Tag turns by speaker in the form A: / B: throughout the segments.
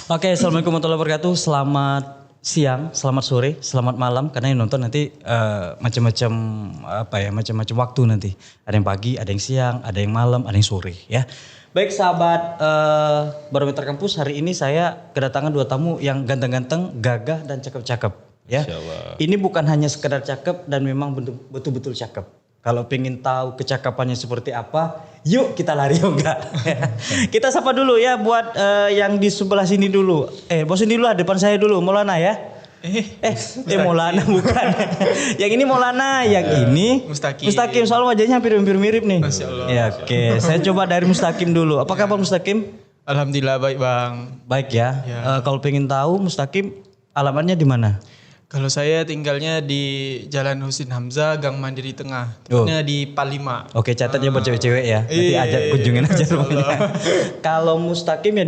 A: Oke, assalamualaikum warahmatullahi wabarakatuh. Selamat siang, selamat sore, selamat malam. Karena yang nonton nanti macam-macam macam-macam waktu nanti. Ada yang pagi, ada yang siang, ada yang malam, ada yang sore, ya. Baik sahabat Barometer Kampus, hari ini saya kedatangan dua tamu yang ganteng-ganteng, gagah dan cakep-cakep. Ya, ini bukan hanya sekedar cakep dan memang betul-betul cakep. Kalau pengen tahu kecakapannya seperti apa, yuk kita lari enggak. Kita sapa dulu ya buat yang di sebelah sini dulu. Bos ini dulu depan saya dulu, Maulana ya. Maulana bukan. Yang ini Maulana, yang ini Mustaqim. Soal wajahnya hampir mirip nih.
B: Masya Allah.
A: Ya, oke. Saya coba dari Mustaqim dulu. Apa kabar Mustaqim?
B: Alhamdulillah baik bang.
A: Baik ya. Kalau pengen tahu Mustaqim alamatnya di mana?
B: Kalau saya tinggalnya di Jalan Husin Hamzah, Gang Mandiri Tengah. Tepatnya di Palima.
A: Oke, catat ya buat cewek-cewek ya. Nanti ajak kunjungin aja rumahnya. Kalau Mustaqim ya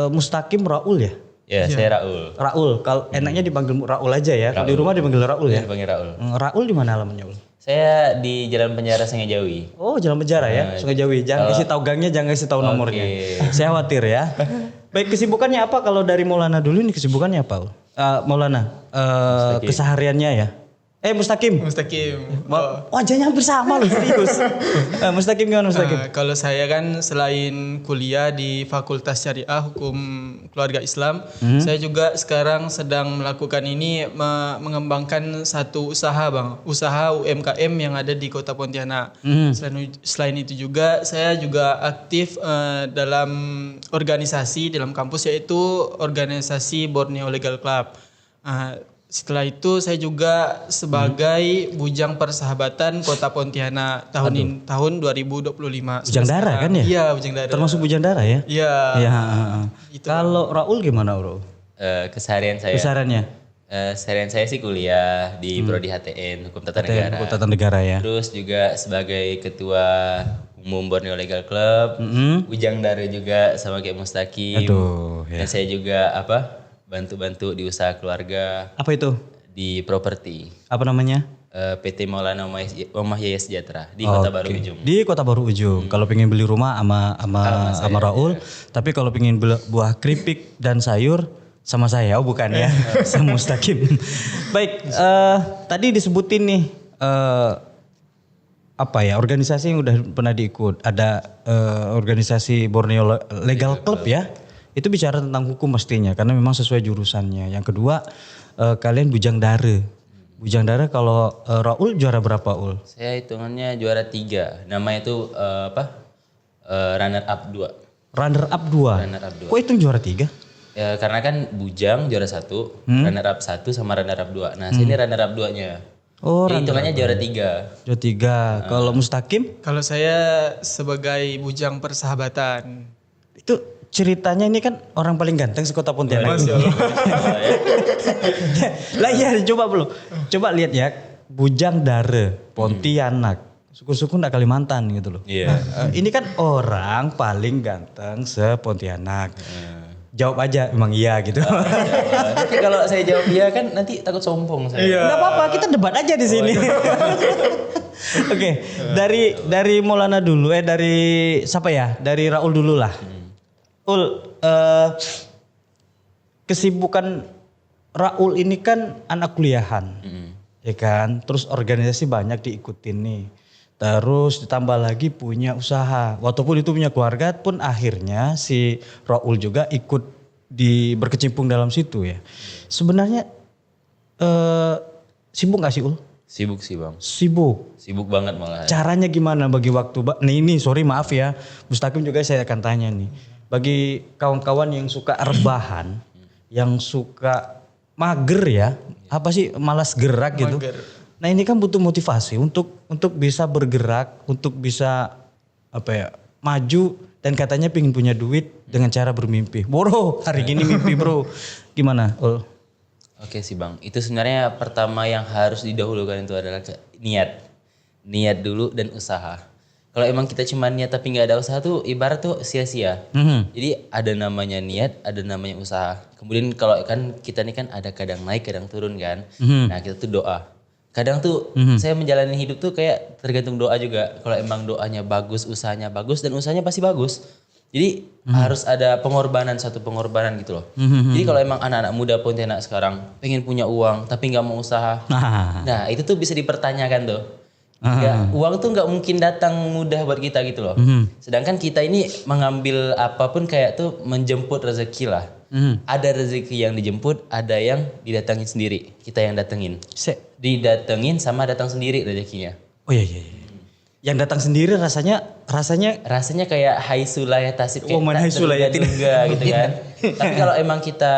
A: Mustaqim Raul ya?
C: Ya, saya Raul.
A: Raul, kalau enaknya dipanggil Raul aja ya. Kalau di rumah dipanggil Raul ya.
C: Dipanggil Raul.
A: Raul di mana alamatnya, Ul?
C: Saya di Jalan Penjara Sungai Jawi.
A: Oh, Jalan Penjara ya, Sungai Jawi. Jangan kasih tahu gangnya, jangan kasih tahu nomornya. Saya khawatir ya. Baik, kesibukannya apa kalau dari Maulana dulu ini kesibukannya apa, Ul? Maulana, kesehariannya ya. Mustaqim. Wajahnya hampir sama loh, serius. Mustaqim gimana Mustaqim?
B: Kalau saya kan selain kuliah di Fakultas Syariah Hukum Keluarga Islam, saya juga sekarang sedang melakukan ini mengembangkan satu usaha bang, usaha UMKM yang ada di Kota Pontianak. Selain itu juga saya juga aktif dalam organisasi dalam kampus yaitu organisasi Borneo Legal Club. Setelah itu saya juga sebagai bujang persahabatan Kota Pontianak tahun 2025.
A: Bujang Dara kan ya?
B: Iya, Bujang Dara.
A: Termasuk Bujang Dara ya?
B: Iya.
A: Ya. Kalau Raul gimana, Raul?
C: Keseharian saya. Keseharian saya sih kuliah di Prodi HTN Hukum Tata Negara.
A: Hukum Tata Negara ya.
C: Terus juga sebagai ketua umum Borneo Legal Club. Bujang Dara juga sama kayak Mustaqim.
A: Aduh, ya.
C: Dan saya juga bantu-bantu di usaha keluarga.
A: Apa itu?
C: Di properti.
A: Apa namanya?
C: PT Maulana Omah Yaya Sejahtera di Kota Baru Ujung.
A: Di Kota Baru Ujung. Kalau pengen beli rumah sama Raul, tapi kalau pengen buah keripik dan sayur sama saya, bukan ya, sama Mustaqim. Baik, tadi disebutin nih organisasi yang udah pernah diikut. Ada organisasi Borneo Legal Club ya. Itu bicara tentang hukum mestinya karena memang sesuai jurusannya. Yang kedua, kalian Bujang Dara. Bujang Dara kalau Raul juara berapa, Ul?
C: Saya hitungannya juara 3. Namanya itu runner up 2.
A: Runner up 2. Kok itu juara 3?
C: Ya, karena kan Bujang juara 1, runner up 1 sama runner up 2. Nah, sini runner up 2-nya.
A: Oh,
C: jadi hitungannya juara 3.
A: Juara 3. Kalau Mustaqim?
B: Kalau saya sebagai bujang persahabatan.
A: Itu ceritanya ini kan orang paling ganteng sekota Pontianak. Lah iya, coba lihat ya, Bujang Dara, Pontianak, suku-suku ndak Kalimantan gitu loh.
C: Iya.
A: Ini kan orang paling ganteng se-Pontianak. Jawab aja emang iya gitu.
C: Tapi kalau saya jawab iya kan nanti takut sombong saya.
A: Enggak apa-apa, kita debat aja di sini. Oke, dari Maulana dulu dari siapa ya? Dari Raul dulu lah. Kesibukan Raul ini kan anak kuliahan, ya kan. Terus organisasi banyak diikutin nih. Terus ditambah lagi punya usaha. Walaupun itu punya keluarga pun akhirnya si Raul juga ikut berkecimpung dalam situ ya. Sebenarnya sibuk gak sih, Ul?
C: Sibuk sih bang.
A: Sibuk
C: banget malah.
A: Caranya gimana bagi waktu? Nih sorry maaf ya, Mustaqim juga saya akan tanya nih. Bagi kawan-kawan yang suka rebahan, yang suka mager ya, apa sih malas gerak gitu. Nah ini kan butuh motivasi untuk bisa bergerak, untuk bisa maju dan katanya pengen punya duit dengan cara bermimpi. Bro, hari gini mimpi bro, gimana?
C: Oke sih bang, itu sebenarnya pertama yang harus didahulukan itu adalah niat dulu dan usaha. Kalau emang kita cuma niat tapi nggak ada usaha tuh ibarat tuh sia-sia. Jadi ada namanya niat, ada namanya usaha. Kemudian kalau kan kita nih kan ada kadang naik, kadang turun kan. Nah kita tuh doa. Kadang tuh saya menjalani hidup tuh kayak tergantung doa juga. Kalau emang doanya bagus, usahanya bagus dan usahanya pasti bagus. Jadi harus ada pengorbanan, satu pengorbanan gitu loh. Jadi kalau emang anak-anak muda Pontianak sekarang pengen punya uang tapi nggak mau usaha, nah itu tuh bisa dipertanyakan tuh. Ya, uang tuh nggak mungkin datang mudah buat kita gitu loh. Sedangkan kita ini mengambil apapun kayak tuh menjemput rezeki lah. Ada rezeki yang dijemput, ada yang didatangin sendiri. Kita yang datengin. Didatengin sama datang sendiri rezekinya.
A: Oh iya. Yang datang sendiri rasanya
C: Kayak hai sulaya tasib kayak
A: main hai sulaya,
C: duga gitu kan. Tapi kalau emang kita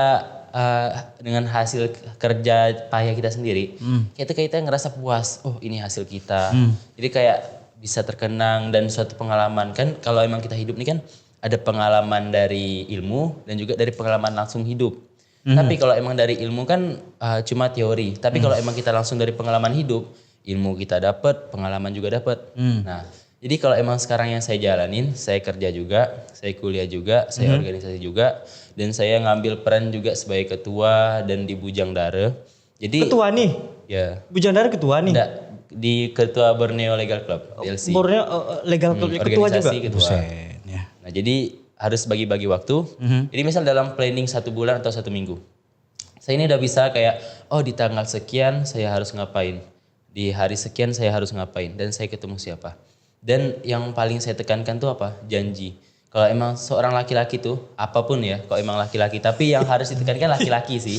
C: dengan hasil kerja payah kita sendiri, kita ngerasa puas. Oh, ini hasil kita. Jadi kayak bisa terkenang dan suatu pengalaman kan. Kalau emang kita hidup nih kan ada pengalaman dari ilmu dan juga dari pengalaman langsung hidup. Tapi kalau emang dari ilmu kan cuma teori. Tapi kalau emang kita langsung dari pengalaman hidup, ilmu kita dapat, pengalaman juga dapat. Nah, jadi kalau emang sekarang yang saya jalanin, saya kerja juga, saya kuliah juga, saya organisasi juga, dan saya ngambil peran juga sebagai ketua dan di Bujang Dara. Jadi
A: ketua nih.
C: ya,
A: Bujang Dara ketua nih.
C: enggak, di ketua Borneo Legal Club, DLC.
A: Borneo legal club ketua juga.
C: organisasi ketua.
A: Buset, ya.
C: Nah, jadi harus bagi-bagi waktu. Jadi misal dalam planning 1 bulan atau 1 minggu. Saya ini udah bisa kayak, oh di tanggal sekian saya harus ngapain. Di hari sekian saya harus ngapain. Dan saya ketemu siapa. Dan yang paling saya tekankan tuh apa? Janji. Kalau emang seorang laki-laki tuh, apapun ya, kalau emang laki-laki. Tapi yang harus ditekankan laki-laki sih.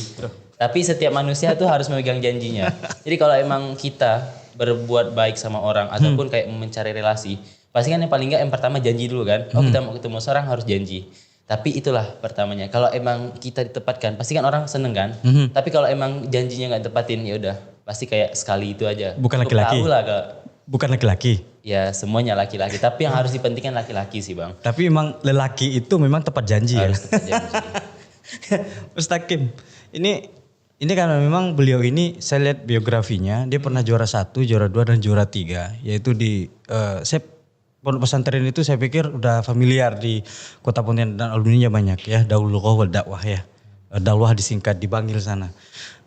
C: Tapi setiap manusia tuh harus memegang janjinya. Jadi kalau emang kita berbuat baik sama orang, ataupun kayak mencari relasi, pasti kan yang paling enggak yang pertama janji dulu kan. Oh kita mau ketemu seorang harus janji. Tapi itulah pertamanya. Kalau emang kita ditepatkan, pasti kan orang seneng kan. Tapi kalau emang janjinya nggak tepatin, ya udah pasti kayak sekali itu aja.
A: Bukan
C: Cukup
A: laki-laki.
C: tahu lah Kak.
A: Bukan laki-laki.
C: Ya semuanya laki-laki. Tapi yang harus dipentingkan laki-laki sih bang.
A: Tapi memang lelaki itu memang tepat janji ya.
C: Harus tepat janji.
A: Ustaz Kim, ini karena memang beliau ini saya lihat biografinya, dia pernah juara 1, juara 2 dan juara 3, yaitu di saya pondok pesantren itu saya pikir udah familiar di Kota Pontianak dan alumninya banyak ya, Darul Qawwal dakwah ya. Dakwah disingkat di Bangil sana.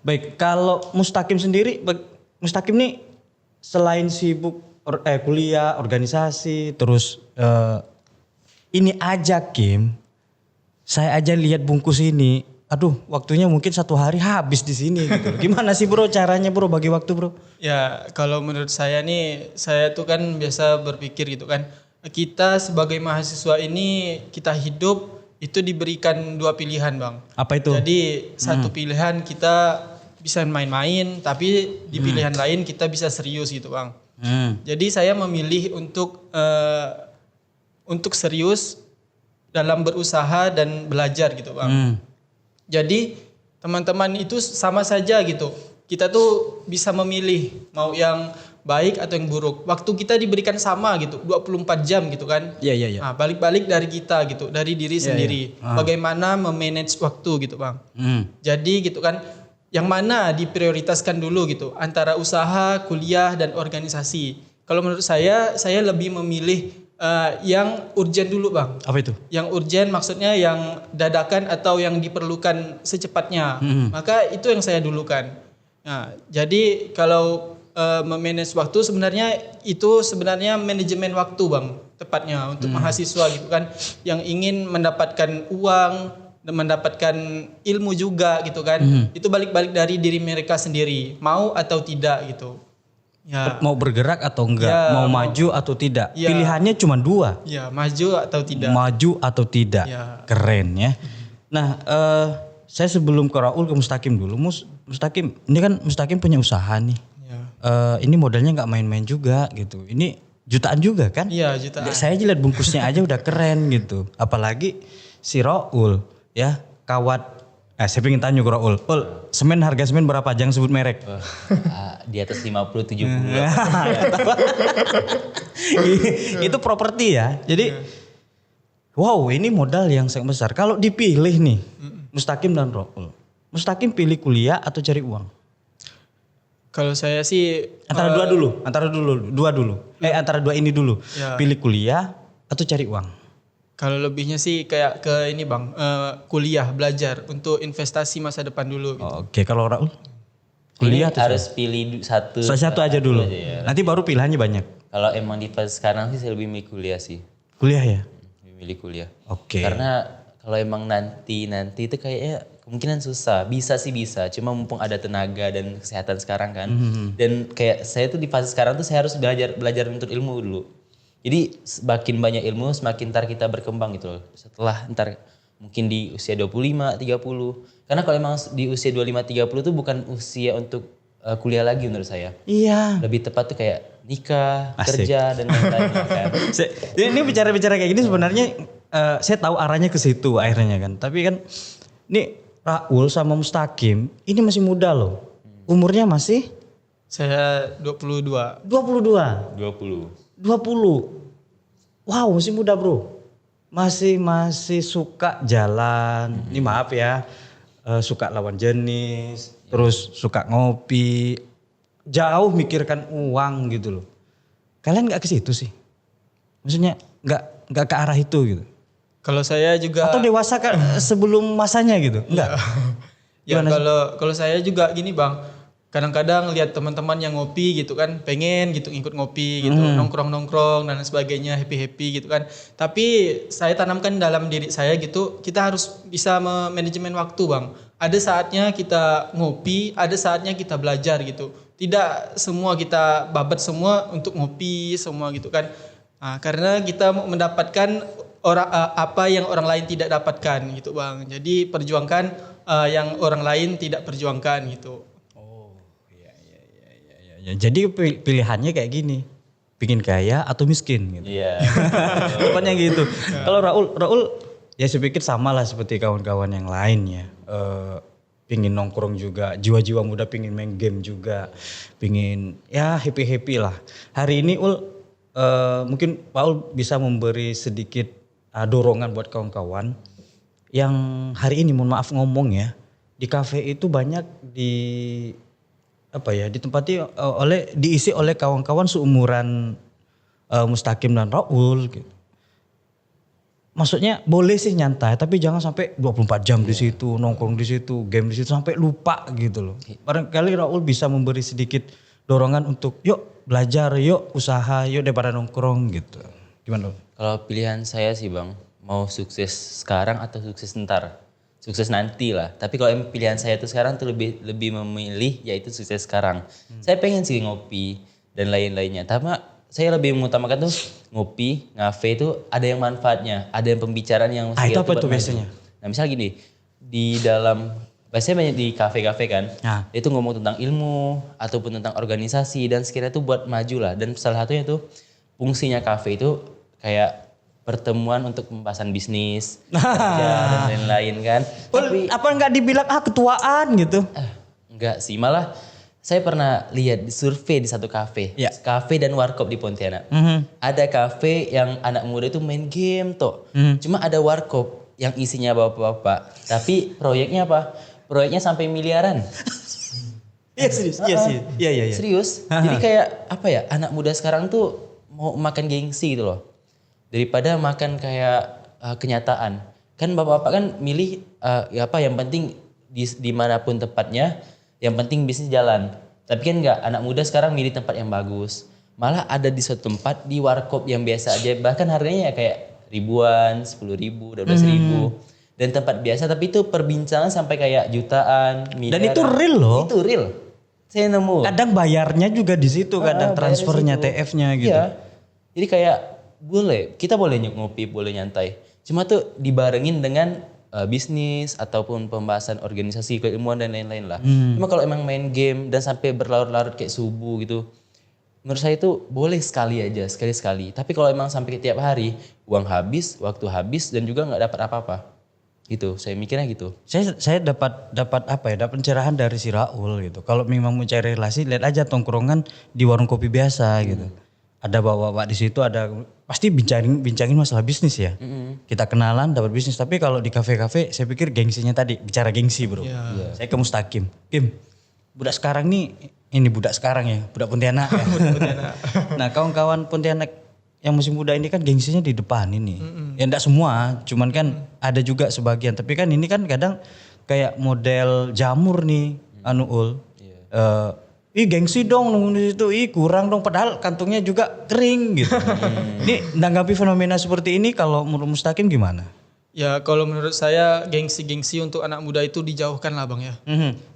A: Baik, kalau Mustaqim sendiri, Mustaqim nih selain sibuk kuliah, organisasi, terus ini aja Kim, saya aja lihat bungkus ini, aduh waktunya mungkin 1 hari habis di sini gitu. Gimana sih bro caranya bro bagi waktu bro?
B: Ya kalau menurut saya nih, saya tuh kan biasa berpikir gitu kan. Kita sebagai mahasiswa ini kita hidup itu diberikan 2 pilihan bang.
A: Apa itu?
B: Jadi satu pilihan kita bisa main-main, tapi di pilihan lain kita bisa serius gitu bang. Jadi saya memilih untuk serius dalam berusaha dan belajar gitu bang. Jadi teman-teman itu sama saja gitu. Kita tuh bisa memilih mau yang baik atau yang buruk. Waktu kita diberikan sama gitu, 24 jam gitu kan.
A: Iya.
B: Nah, balik-balik dari kita gitu, dari diri sendiri. Bagaimana memanage waktu gitu bang. Jadi gitu kan, yang mana diprioritaskan dulu gitu. Antara usaha, kuliah, dan organisasi. Kalau menurut saya lebih memilih yang urgent dulu bang.
A: Apa itu?
B: Yang urgent maksudnya yang dadakan atau yang diperlukan secepatnya. Maka itu yang saya dulukan. Nah, jadi kalau memanage waktu sebenarnya manajemen waktu bang. Tepatnya untuk mahasiswa gitu kan. Yang ingin mendapatkan uang dan mendapatkan ilmu juga gitu kan. Itu balik-balik dari diri mereka sendiri. Mau atau tidak gitu. Ya.
A: Mau bergerak atau enggak,
B: Ya,
A: mau maju atau tidak.
B: Ya.
A: Pilihannya cuma 2.
B: Ya, maju atau tidak.
A: Maju atau tidak.
B: Ya.
A: Keren ya. Nah, saya sebelum ke Raul ke Mustaqim dulu. Mustaqim, ini kan Mustaqim punya usaha nih.
B: Ya.
A: Ini modalnya nggak main-main juga gitu. Ini jutaan juga kan?
B: Iya, jutaan.
A: Saya aja lihat bungkusnya aja udah keren gitu. Apalagi si Raul ya, kawat. Saya pengen tanya ke Raul. Harga semen berapa? Jangan sebut merek.
C: Di atas 50-70.
A: Itu properti ya. Jadi wow, ini modal yang sangat besar. Kalau dipilih nih Mustaqim dan Raul. Mustaqim pilih kuliah atau cari uang?
B: Kalau saya sih
A: Antara dua dulu. Antara dua ini dulu.
B: Ya.
A: Pilih kuliah atau cari uang?
B: kalau lebihnya sih kayak ke ini bang, kuliah belajar untuk investasi masa depan dulu. Gitu.
A: Oke, kalau Raul? Kuliah
C: Ini
A: atau
C: harus pilih satu.
A: satu aja dulu.
C: ya.
A: Nanti baru pilihannya banyak.
C: Kalau emang di fase sekarang sih saya lebih milih kuliah sih.
A: Kuliah ya?
C: Lebih memilih kuliah.
A: Oke.
C: Karena kalau emang nanti itu kayaknya kemungkinan susah. Bisa sih bisa, cuma mumpung ada tenaga dan kesehatan sekarang kan. Dan kayak saya tuh di fase sekarang tuh saya harus belajar untuk ilmu dulu. Jadi semakin banyak ilmu semakin ntar kita berkembang gitu loh. Setelah ntar mungkin di usia 25, 30. Karena kalau emang di usia 25, 30 tuh bukan usia untuk kuliah lagi menurut saya.
A: Iya.
C: Lebih tepat tuh kayak nikah,
A: Asik.
C: kerja dan lain-lain kan.
A: Ini bicara-bicara kayak gini sebenarnya saya tahu arahnya ke situ akhirnya kan. Tapi kan ini Raul sama Mustaqim ini masih muda loh. Umurnya masih
B: Saya 22.
A: 22.
C: 20.
A: 20. Wow, masih muda, Bro. Masih suka jalan. Ini maaf ya. Suka lawan jenis, terus suka ngopi. Jauh mikirkan uang gitu loh. Kalian nggak ke situ sih? Maksudnya nggak ke arah itu gitu.
B: Kalau saya juga
A: Atau dewasa sebelum masanya gitu? Enggak.
B: ya
A: Gimana sih?
B: kalau saya juga gini Bang. Kadang-kadang lihat teman-teman yang ngopi gitu kan, pengen gitu ikut ngopi gitu, nongkrong-nongkrong dan sebagainya, happy-happy gitu kan. Tapi saya tanamkan dalam diri saya gitu, kita harus bisa manajemen waktu Bang. Ada saatnya kita ngopi, ada saatnya kita belajar gitu. Tidak semua kita babat semua untuk ngopi semua gitu kan. Nah, karena kita mau mendapatkan apa yang orang lain tidak dapatkan gitu Bang. Jadi perjuangkan yang orang lain tidak perjuangkan gitu.
A: Ya, jadi pilihannya kayak gini. Pingin kaya atau miskin gitu.
C: Iya.
A: Pokoknya gitu. Kalau Raul ya saya pikir sama lah seperti kawan-kawan yang lain ya. Pingin nongkrong juga, jiwa-jiwa muda pingin main game juga. Pingin ya happy-happy lah. Hari ini mungkin Paul bisa memberi sedikit dorongan buat kawan-kawan. Yang hari ini mohon maaf ngomong ya. Di kafe itu banyak ditempati diisi oleh kawan-kawan seumuran Mustaqim dan Raul gitu. Maksudnya boleh sih nyantai tapi jangan sampai 24 jam di situ, nongkrong di situ, game di situ sampai lupa gitu loh. Barangkali Raul bisa memberi sedikit dorongan untuk yuk belajar, yuk usaha, yuk daripada nongkrong gitu. Gimana?
C: Kalau pilihan saya sih Bang, mau sukses sekarang atau sukses ntar? Sukses nanti lah. Tapi kalau pilihan saya tuh sekarang tuh lebih memilih yaitu sukses sekarang. Saya pengen sih ngopi dan lain-lainnya. Tapi saya lebih mengutamakan tuh ngopi, ngafe itu ada yang manfaatnya, ada yang pembicaraan yang
A: Itu apa
C: buat
A: tuh
C: maju.
A: biasanya?
C: Nah misal gini, di dalam biasanya banyak di kafe-kafe kan,
A: Nah.
C: dia tuh ngomong tentang ilmu ataupun tentang organisasi dan sekiranya tuh buat maju lah. Dan salah satunya tuh fungsinya kafe itu kayak pertemuan untuk pembahasan bisnis, kerja dan lain-lain kan. Tapi
A: Apa nggak dibilang ketuaan gitu?
C: enggak sih, malah saya pernah lihat di survei di satu kafe,
A: Ya.
C: kafe dan warkop di Pontianak. Ada kafe yang anak muda itu main game toh. Cuma ada warkop yang isinya bapak-bapak, tapi proyeknya apa? Proyeknya sampai miliaran.
A: Iya serius, iya sih. Iya.
C: Serius. Jadi kayak apa ya? Anak muda sekarang tuh mau makan gengsi gitu loh. Daripada makan kayak kenyataan. Kan bapak-bapak kan milih yang penting dimanapun tempatnya, yang penting bisnis jalan. Tapi kan enggak, anak muda sekarang milih tempat yang bagus. Malah ada di suatu tempat di warkop yang biasa aja, bahkan harganya ya kayak ribuan, 10.000, 12.000. Dan tempat biasa tapi itu perbincangan sampai kayak jutaan, miliaran.
A: Dan itu real loh.
C: Itu real. Saya nemu.
A: Kadang bayarnya juga di situ, kadang
C: bayar di
A: transfernya,
C: situ.
A: TF-nya gitu.
C: Iya. Jadi kayak kita boleh ngopi, boleh nyantai. Cuma tuh dibarengin dengan bisnis ataupun pembahasan organisasi keilmuan dan lain-lain lah. Cuma kalau emang main game dan sampai berlarut-larut kayak subuh gitu, menurut saya itu boleh sekali aja, sekali-sekali. Tapi kalau emang sampai tiap hari, uang habis, waktu habis dan juga nggak dapat apa-apa. Gitu, saya mikirnya gitu.
A: Saya dapat pencerahan dari si Raul gitu. Kalau memang mau cari relasi, lihat aja tongkrongan di warung kopi biasa gitu. Ada bapak-bapak di situ, ada pasti bincangin masalah bisnis ya. Kita kenalan, dapat bisnis. Tapi kalau di kafe-kafe, saya pikir gengsinya tadi, bicara gengsi bro. Saya ke Mustaqim, Kim, budak sekarang nih, ini budak sekarang ya, budak Pontianak ya. Nah kawan-kawan Pontianak yang masih muda ini kan gengsinya di depan ini. Ya enggak semua, cuman kan ada juga sebagian. Tapi kan ini kan kadang kayak model jamur nih, ih gengsi dong nunggu di situ, ih kurang dong padahal kantongnya juga kering gitu. Ini menanggapi fenomena seperti ini kalau menurut Mustaqim gimana?
B: Ya kalau menurut saya gengsi-gengsi untuk anak muda itu dijauhkan lah Bang ya.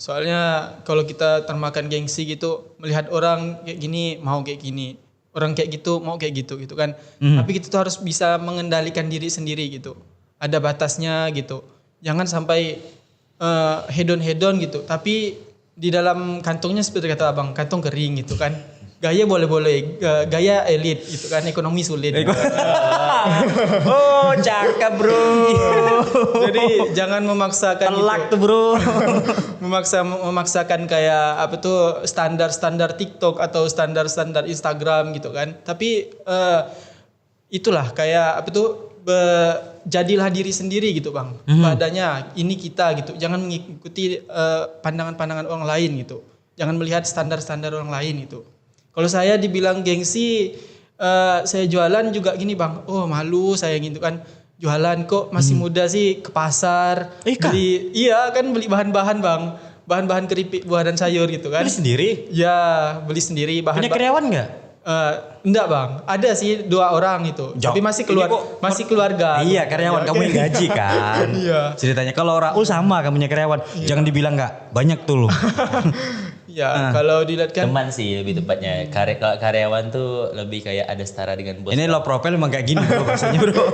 B: Soalnya kalau kita termakan gengsi gitu, melihat orang kayak gini mau kayak gini, orang kayak gitu mau kayak gitu gitu kan. Tapi kita tuh harus bisa mengendalikan diri sendiri gitu. Ada batasnya gitu. Jangan sampai hedon-hedon gitu. Tapi di dalam kantongnya seperti kata Abang, kantong kering gitu kan. Gaya boleh-boleh, gaya elit gitu kan, ekonomi sulit.
A: Oh cakep bro.
B: Jadi jangan memaksakan
A: Telak
B: gitu.
A: tuh bro.
B: Memaksakan kayak apa tuh standar-standar TikTok atau standar-standar Instagram gitu kan. Tapi itulah kayak apa tuh jadilah diri sendiri gitu Bang. Badannya ini kita gitu. Jangan mengikuti pandangan-pandangan orang lain gitu. Jangan melihat standar-standar orang lain gitu. Kalau saya dibilang gengsi, saya jualan juga gini Bang. Oh malu saya gitu kan. Jualan kok masih muda sih ke pasar. Beli, iya kan beli bahan-bahan Bang. Bahan-bahan keripik buah dan sayur gitu kan.
A: Beli sendiri?
B: Ya beli sendiri bahan.
A: Punya karyawan nggak?
B: Enggak Bang, ada sih 2 orang itu. Tapi masih masih keluarga.
A: Iya karyawan kamu yang gaji kan.
B: Iya.
A: Ceritanya kalau Raul sama kamunya karyawan. Jangan dibilang nggak banyak tuh loh.
B: Ya kalau dilihat kan.
C: Teman sih lebih tepatnya. Kalau karyawan tuh lebih kayak ada setara dengan bos.
A: Ini low profile emang kayak gini bro bahasanya bro.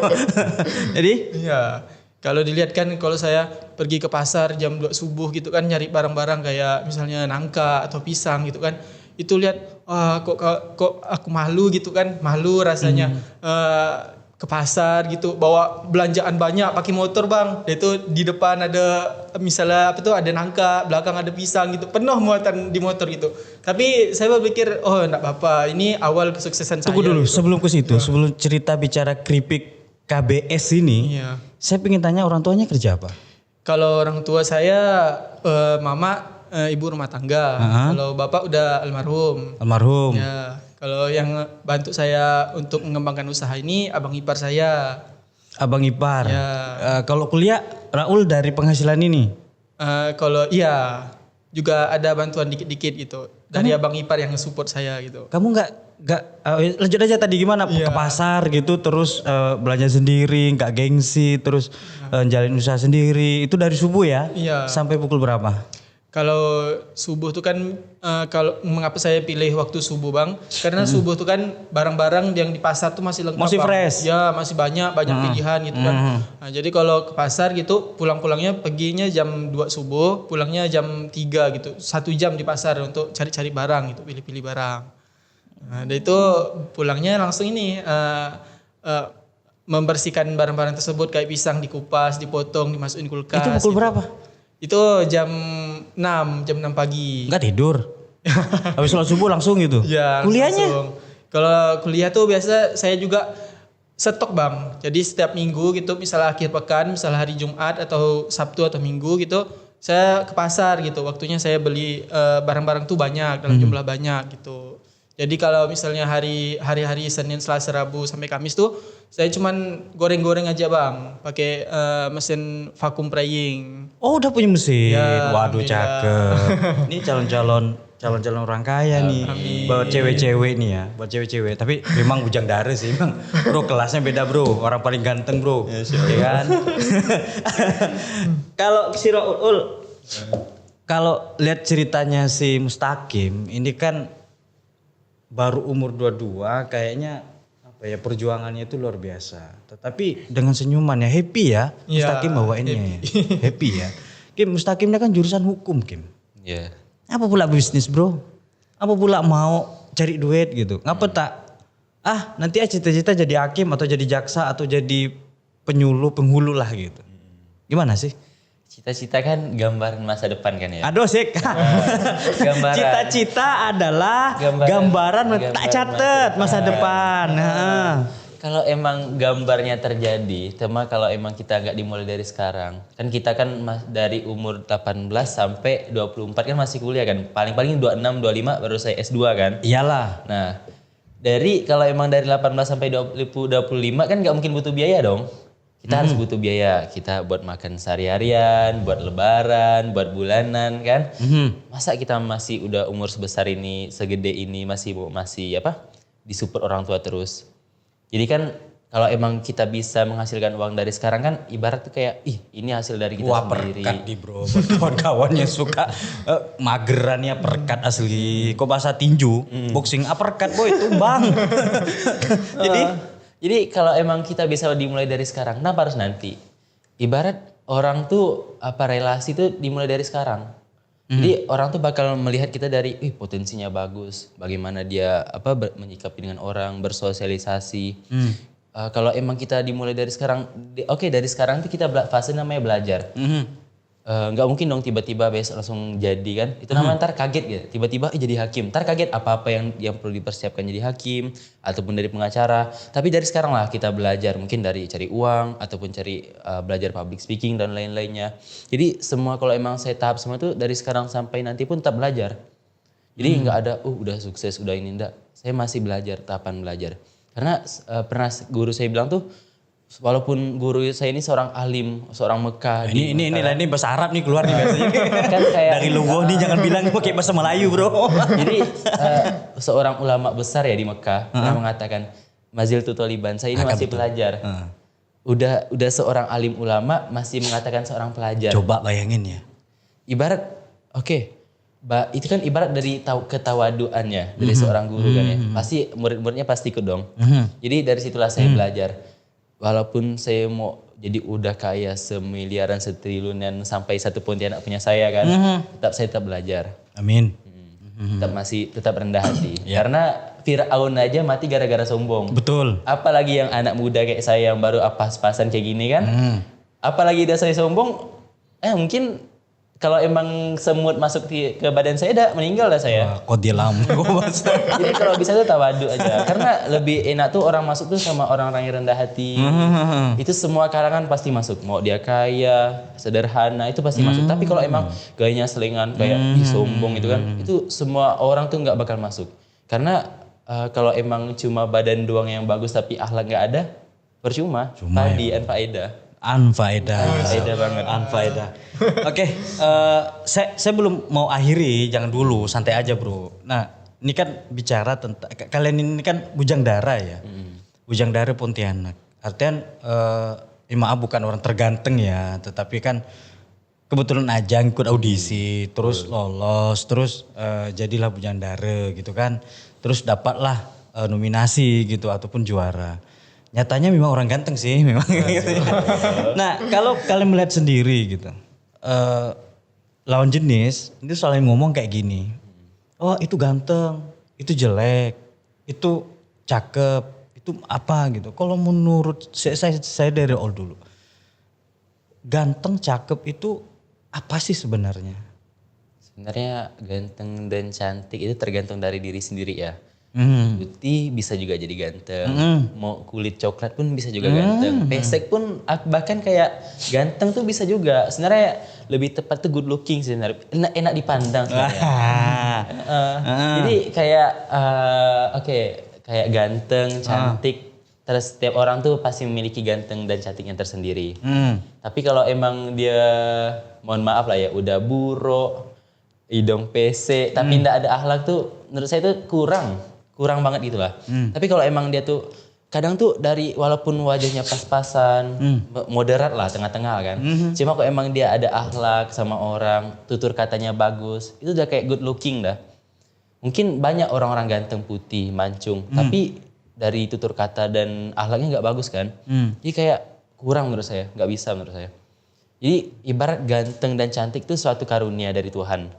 A: Jadi?
B: Iya. Kalau dilihat kan kalau saya pergi ke pasar jam 2 subuh gitu kan nyari barang-barang kayak misalnya nangka atau pisang gitu kan. Itu lihat kok aku malu gitu kan. Malu rasanya ke pasar gitu bawa belanjaan banyak pakai motor Bang. Itu di depan ada misalnya apa tuh ada nangka, belakang ada pisang gitu. Penuh muatan di motor gitu. Tapi saya berpikir oh enggak apa-apa. Ini awal kesuksesan saya.
A: Tunggu dulu
B: gitu.
A: sebelum ke situ, sebelum cerita bicara keripik KBS ini,
B: Iya.
A: saya pengen tanya orang tuanya kerja apa?
B: Kalau orang tua saya mama ibu rumah tangga. Kalau bapak udah almarhum.
A: Almarhum.
B: Ya, kalau yang bantu saya untuk mengembangkan usaha ini abang ipar saya.
A: Abang ipar.
B: Ya.
A: Kalau kuliah Raul dari penghasilan ini.
B: Kalau iya juga ada bantuan dikit-dikit gitu dari abang ipar yang support saya gitu.
A: Kamu nggak lanjut aja tadi gimana ke pasar gitu terus belanja sendiri nggak gengsi terus jalin usaha sendiri itu dari subuh ya?
B: Iya.
A: Sampai pukul berapa?
B: Kalau subuh tuh kan kalau mengapa saya pilih waktu subuh Bang? Karena subuh tuh kan barang-barang yang di pasar tuh masih lengkap.
A: Masih
B: Bang.
A: fresh.
B: Ya, masih banyak pilihan gitu kan. Nah, jadi kalau ke pasar gitu pulang-pulangnya paginya jam 2 subuh, pulangnya jam 3 gitu. 1 jam di pasar untuk cari-cari barang gitu, pilih-pilih barang. Nah, dari itu pulangnya langsung ini membersihkan barang-barang tersebut kayak pisang dikupas, dipotong, dimasukin kulkas.
A: Itu pukul berapa?
B: Itu jam 6 pagi.
A: Nggak tidur. Habis sholat subuh langsung gitu.
B: Ya,
A: kuliahnya?
B: langsung. Kalau kuliah tuh biasa saya juga stok Bang. Jadi setiap minggu gitu misalnya akhir pekan, misalnya hari Jumat atau Sabtu atau Minggu gitu, saya ke pasar gitu. Waktunya saya beli barang-barang tuh banyak dalam jumlah banyak gitu. Jadi kalau misalnya hari-hari Senin, Selasa, Rabu sampai Kamis tuh saya cuman goreng-goreng aja Bang, pakai mesin vacuum praying.
A: Oh udah punya mesin.
B: Ya,
A: Waduh cakep. Ini calon-calon orang kaya nih. Buat cewek-cewek nih ya, buat cewek-cewek. Tapi memang bujang dara sih bang. Bro kelasnya beda bro, orang paling ganteng bro. Ya kan. Kalau si Raul, kalau lihat ceritanya si Mustaqim, ini kan baru umur 22 kayaknya apa ya perjuangannya itu luar biasa. Tetapi dengan senyuman ya happy ya. Mustaqim bawainnya ya. Happy ya. Kim Mustaqimnya kan jurusan hukum Kim.
C: Iya.
A: Apa pula bisnis bro? Apa pula mau cari duit gitu? Ngapa tak? Nanti aja cita-cita jadi hakim atau jadi jaksa atau jadi penghulu lah gitu. Gimana sih?
C: Cita-cita kan gambaran masa depan kan ya.
A: Aduh sik.
C: Gambaran.
A: Cita-cita adalah gambaran tak catat masa depan.
C: Kalau emang gambarnya terjadi, tema kalau emang kita nggak dimulai dari sekarang, kan kita kan dari umur 18 sampai 24 kan masih kuliah kan, paling-paling 26, 25 baru saya S2 kan.
A: Iyalah.
C: Nah, kalau emang dari 18 sampai 25 kan nggak mungkin butuh biaya dong. Kita harus butuh biaya, kita buat makan sehari-harian, buat lebaran, buat bulanan kan. Masa kita masih udah umur sebesar ini, segede ini masih apa? Disupport orang tua terus. Jadi kan kalau emang kita bisa menghasilkan uang dari sekarang kan ibarat tuh kayak ini hasil dari kita
A: Wah
C: sendiri.
A: perkat nih bro, buat kawan-kawan yang suka mageran ya perkat asli. Kok bahasa tinju, boxing perkat boy tumbang.
C: Jadi kalau emang kita bisa dimulai dari sekarang, kenapa harus nanti? Ibarat orang tuh relasi tuh dimulai dari sekarang. Jadi orang tuh bakal melihat kita dari potensinya bagus, bagaimana dia menyikapi dengan orang, bersosialisasi. Kalau emang kita dimulai dari sekarang, dari sekarang tuh kita fase namanya belajar. Nggak mungkin dong tiba-tiba besok langsung jadi kan. Itu namanya ntar kaget gitu. Tiba-tiba jadi hakim. Ntar kaget apa-apa yang perlu dipersiapkan jadi hakim. Ataupun dari pengacara. Tapi dari sekarang lah kita belajar. Mungkin dari cari uang. Ataupun cari belajar public speaking dan lain-lainnya. Jadi semua kalau emang saya tahap semua tuh dari sekarang sampai nanti pun tetap belajar. Jadi nggak ada udah sukses udah ini enggak. Saya masih belajar, tahapan belajar. Karena pernah guru saya bilang tuh, walaupun guru saya ini seorang alim, seorang Mekah.
A: Ini bahasa Arab nih keluar nih biasanya.
C: Kan kayak
A: dari Lugo nih jangan bilang pakai bahasa Melayu bro.
C: Jadi seorang ulama besar ya di Mekah pernah mengatakan, Mazil Tutoliban, saya ini masih pelajar. Udah seorang alim ulama masih mengatakan seorang pelajar.
A: Coba bayangin ya.
C: Ibarat itu kan ibarat dari ketawaduannya dari seorang guru kan ya. Pasti murid-muridnya pasti ikut dong. Jadi dari situlah saya belajar. Walaupun saya mau jadi udah kaya semiliaran, setriliunan sampai satu Pontianak punya saya kan, saya tetap belajar.
A: Amin.
C: Tetap rendah hati. Karena Fir'aun aja mati gara-gara sombong.
A: Betul.
C: Apalagi yang anak muda kayak saya yang baru pas-pasan kayak gini kan. Apalagi udah saya sombong, mungkin kalau emang semut masuk ke badan saya meninggal dah saya.
A: Kok dia lama.
C: Jadi kalau bisa tuh tawadu aja. Karena lebih enak tuh orang masuk tuh sama orang-orang yang rendah hati. Itu semua kalangan pasti masuk. Mau dia kaya, sederhana, itu pasti masuk. Tapi kalau emang gayanya selingan, kayak sombong itu kan, itu semua orang tuh nggak bakal masuk. Karena kalau emang cuma badan doang yang bagus tapi akhlak nggak ada, percuma. Tadi anfaedah.
A: Anfaedah banget. Oke, saya belum mau akhiri, jangan dulu, santai aja bro. Nah, ini kan bicara tentang kalian ini kan bujang dara ya, bujang dara Pontianak. Artian, maaf bukan orang terganteng ya, tetapi kan kebetulan aja ikut audisi, terus lolos, terus jadilah bujang dara gitu kan, terus dapatlah nominasi gitu ataupun juara. Nyatanya memang orang ganteng sih memang gitu. Nah kalau kalian melihat sendiri gitu, lawan jenis itu selalu ngomong kayak gini, oh itu ganteng, itu jelek, itu cakep, itu apa gitu. Kalau menurut saya dari all dulu, ganteng cakep itu apa sih sebenarnya?
C: Sebenarnya ganteng dan cantik itu tergantung dari diri sendiri ya. Putih bisa juga jadi ganteng, mau kulit coklat pun bisa juga ganteng, pesek pun bahkan kayak ganteng tuh bisa juga. Sebenarnya lebih tepat tuh good looking sih sebenarnya, enak dipandang sebenarnya. Jadi kayak kayak ganteng, cantik, terus setiap orang tuh pasti memiliki ganteng dan cantiknya tersendiri. Tapi kalau emang dia, mohon maaf lah ya, udah buruk, hidung pesek, tapi ndak ada akhlak tuh, menurut saya tuh kurang banget gitu lah. Tapi kalau emang dia tuh kadang tuh dari walaupun wajahnya pas-pasan, moderat lah, tengah-tengah kan. Cuma kalau emang dia ada akhlak sama orang, tutur katanya bagus, itu udah kayak good looking dah. Mungkin banyak orang-orang ganteng putih, mancung, tapi dari tutur kata dan akhlaknya nggak bagus kan. Jadi kayak kurang menurut saya, nggak bisa menurut saya. Jadi ibarat ganteng dan cantik itu suatu karunia dari Tuhan.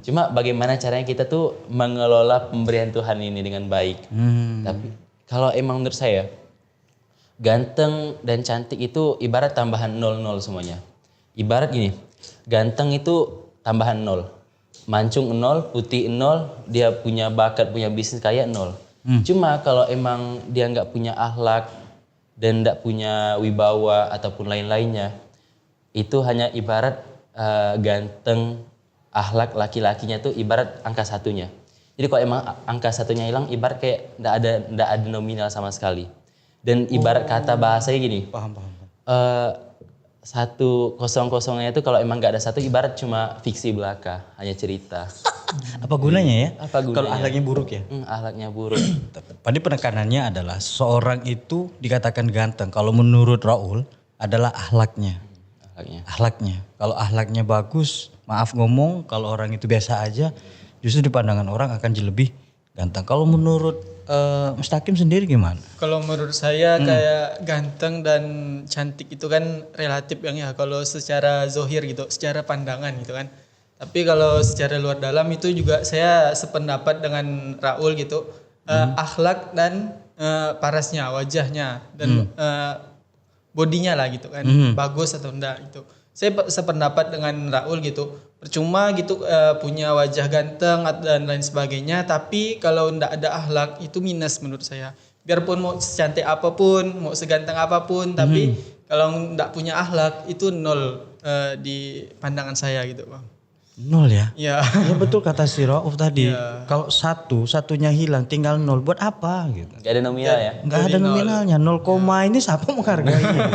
C: Cuma bagaimana caranya kita tuh mengelola pemberian Tuhan ini dengan baik. Tapi kalau emang menurut saya, ganteng dan cantik itu ibarat tambahan 0 semuanya. Ibarat gini, ganteng itu tambahan 0. Mancung 0, putih 0, dia punya bakat, punya bisnis kaya 0. Cuma kalau emang dia nggak punya akhlak dan nggak punya wibawa ataupun lain-lainnya, itu hanya ibarat ganteng, akhlak laki-lakinya tuh ibarat angka satunya. Jadi kalau emang angka satunya hilang, ibarat kayak nggak ada nominal sama sekali. Dan ibarat kata bahasanya gini,
A: Paham.
C: Eh, satu kosongnya itu kalau emang nggak ada satu ibarat cuma fiksi belaka, hanya cerita.
A: Apa gunanya ya?
C: Apa gunanya?
A: Kalau akhlaknya buruk ya?
C: Akhlaknya buruk.
A: Tadi penekanannya adalah seorang itu dikatakan ganteng. Kalau menurut Raul adalah akhlaknya.
C: Akhlaknya.
A: Akhlaknya. Kalau akhlaknya bagus, maaf ngomong, kalau orang itu biasa aja, justru di pandangan orang akan jadi lebih ganteng. Kalau menurut Mustaqim sendiri gimana?
B: Kalau menurut saya kayak ganteng dan cantik itu kan relatif Bang ya. Kalau secara zohir gitu, secara pandangan gitu kan. Tapi kalau secara luar dalam itu juga saya sependapat dengan Raul gitu. Akhlak dan parasnya, wajahnya dan bodinya lah gitu kan. Bagus atau enggak gitu. Saya sependapat dengan Raul gitu. Percuma gitu punya wajah ganteng dan lain sebagainya, tapi kalau ndak ada akhlak itu minus menurut saya. Biarpun mau secantik apapun, mau seganteng apapun, tapi kalau ndak punya akhlak itu nol di pandangan saya gitu Bang.
A: Nol ya?
B: Ya.
A: Ya betul kata si Rauf tadi. Kalau satunya hilang tinggal nol, buat apa gitu?
C: Gak ada nominal ya?
A: Nggak ada nominalnya, 0 koma ini siapa menghargainya gitu.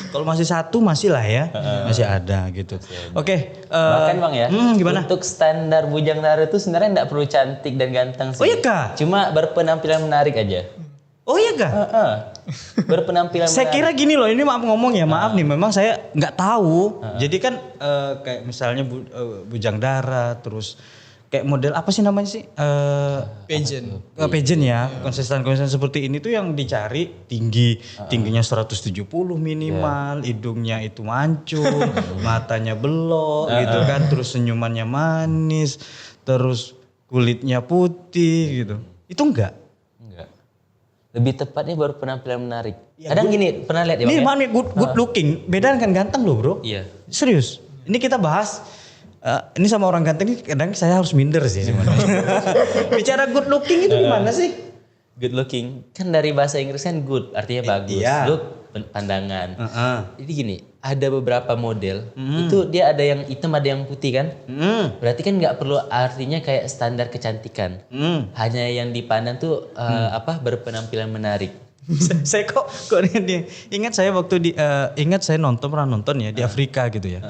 A: Kalau masih satu masih lah ya, masih ada gitu. Oke,
C: Bahkan Bang ya,
A: gimana?
C: untuk standar bujang Nara itu sebenarnya nggak perlu cantik dan ganteng sih.
A: Oh iya kah?
C: Cuma berpenampilan menarik aja.
A: Oh iya kah?
C: Berpenampilan
A: Saya
C: menarik.
A: kira gini loh, ini maaf ngomong ya, maaf nih, memang saya nggak tahu. Jadi kan kayak misalnya Bujang Dara, terus kayak model apa sih namanya sih?
B: Pageant.
A: Pageant ya, konsisten seperti ini tuh yang dicari tingginya 170 minimal, hidungnya itu mancung, matanya belok gitu kan, terus senyumannya manis, terus kulitnya putih gitu. Itu enggak?
C: Enggak. Lebih tepatnya baru penampilan menarik. Kadang gini, pernah lihat ya
A: Ini
C: Bang ya?
A: mana good looking, beda dengan ganteng loh bro.
C: Iya.
A: Serius, ini kita bahas. Ini sama orang ganteng ini kadang saya harus minder sih sebenarnya. Bicara good looking itu gimana sih?
C: Good looking. Kan dari bahasa Inggris kan good, artinya bagus.
A: iya.
C: Look, pandangan. Jadi gini, ada beberapa model, itu dia ada yang hitam, ada yang putih kan? Berarti kan nggak perlu artinya kayak standar kecantikan. Hanya yang dipandang tuh berpenampilan menarik.
A: Saya kok ini ingat saya waktu ingat saya pernah nonton ya di Afrika gitu ya.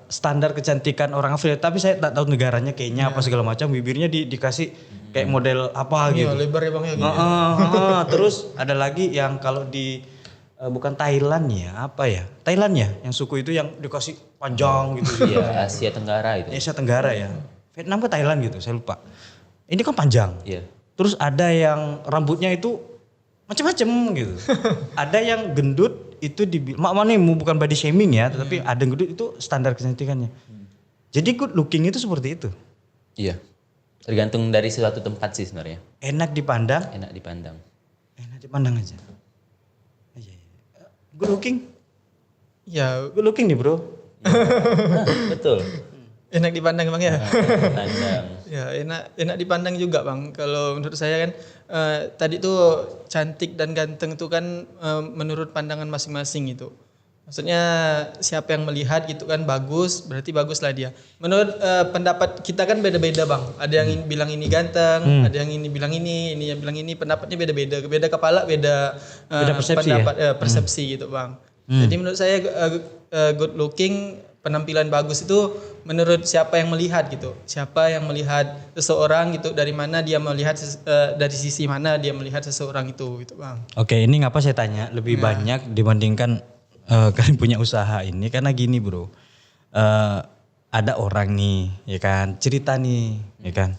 A: Standar kecantikan orang Afrika, tapi saya tak tahu negaranya kayaknya apa segala macam, bibirnya dikasih kayak model apa gitu.
B: Iya, lebar ya Bang ya gitu.
A: Terus ada lagi yang kalau di bukan Thailand ya, apa ya? Thailand ya, yang suku itu yang dikasih panjang gitu.
C: Iya, Asia Tenggara itu.
A: Asia Tenggara ya. Vietnam ke Thailand gitu, saya lupa. Ini kan panjang.
C: Iya.
A: Terus ada yang rambutnya itu macam-macam gitu. Ada yang gendut itu mana bukan body shaming ya, tetapi ada yang gendut itu standar kecantikannya. Jadi good looking itu seperti itu.
C: Iya. Tergantung dari suatu tempat sih sebenarnya.
A: Enak dipandang,
C: Enak dipandang.
A: enak dipandang aja. Iya. Good looking,
B: Ya,
A: good looking nih bro.
C: Betul.
B: enak dipandang Bang ya.
C: Dipandang.
B: Ya enak dipandang juga Bang. Kalau menurut saya kan tadi tuh cantik dan ganteng itu kan menurut pandangan masing-masing gitu. Maksudnya siapa yang melihat gitu kan bagus, berarti baguslah dia. Menurut pendapat kita kan beda-beda Bang. Ada yang bilang ini ganteng, ada yang ini bilang ini yang bilang ini, pendapatnya beda-beda. Beda kepala, beda
A: persepsi
B: pendapat, persepsi gitu Bang. Jadi menurut saya good looking, penampilan bagus itu menurut siapa yang melihat gitu. Siapa yang melihat seseorang gitu, dari mana dia melihat dari sisi mana dia melihat seseorang itu gitu Bang.
A: Oke, ini ngapa saya tanya lebih banyak dibandingkan kalian punya usaha ini karena gini bro. Ada orang nih, ya kan, cerita nih, ya kan.